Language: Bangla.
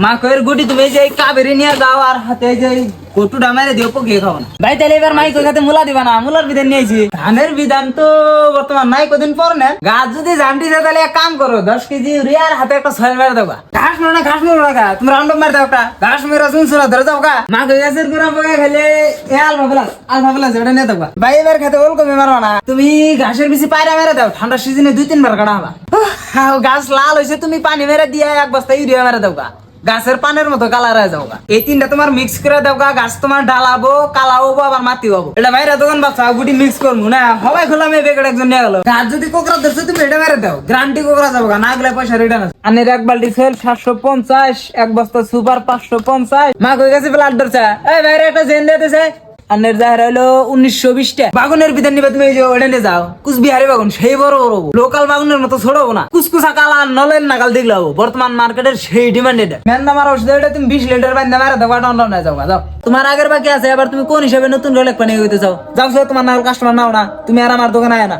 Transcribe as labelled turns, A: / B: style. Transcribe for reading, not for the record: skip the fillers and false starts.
A: মাকের গুটি তুমি যে কাবেরি নিয়ে যাও আর হাতে যে কটুটা মেরে দিও পকিয়ে খাও না ভাই। তাহলে এবার মাইক ওই খাতে মূলা দিবা না, মূলার বিধান নিয়েছি। ধানের বিধান তো বর্তমান নাই, কদিন পর না। গাছ যদি জামটি যায় তাহলে এক কাম করো, 10 কেজি ইউরিয়ার হাতে একটা সয়েল মেরে দেবা। ঘাস মেরো না, ঘাস মেরো না গা, তুমি রাউন্ড মেরে দাও। ঘাস মেরো শুনছো ধরে যাও গা। মা কই গাছের গোড়া পকা খেলে এ আলফা প্লাস ওটা নিয়ে দেবা ভাই। এবার খেতে ওলকমে মারবা না, তুমি ঘাসের বেশি পায়রা মেরে দাও। ঠান্ডার সিজনে 2-3 বার কাটা হবা। গাছ লাল হয়েছে, তুমি পানি মেরে দিয়ে 1 বস্তা ইউরিয়া মেরে দাও গা, গাছের পানের মতো কালার হয়ে যাও গা। এই 3টা তোমার মিক্স করে দাও গা, গাছ তোমার ডালাবো, কালাবো, আবার মাটি হবো। এটা বাইরে দোকান বাচ্চা গুটি মিক্স করবো না, হবাই খোলা মেয়ে বেকার একজন নিয়ে গেল। গাছ যদি কোকরা ধরছে তুমি এটা মেরে দাও, গ্রান্টি কোকরা যাবো গা, না গেলে পয়সা রিটার্ন আছে। আনের 1 বালতি সেল 750, 1 বস্তা সুপার 550। মা কই গেছে ব্লাড ধরছে, এই বাইরে একটা জেন দিতেছে। আনের যা হলো 1920 টা। বাগুনের বিধান নিবে তুমি, এই যে ওটা নিয়ে যাও। কুচবিহারি বাগুন সেই বড় বড়, লোকাল বাগুনের মতো ছোট হবো না। কুচকুচা কালা নলেন নাগাল দেখলে হবো। বর্তমান মার্কেটের সেই ডিমান্ড এটা। মেন আমার ওষুধ এটা তুমি 20 লিটার বান্ধা মারা দাও, টন যাও যাও। তোমার আগের বাকি আছে, এবার তুমি কোন হিসাবে নতুন রোলেক পানি হইতে চাও? যাও, তোমার নাগাল কাস্টমার নাও না, তুমি আর আমার দোকানে আয় না।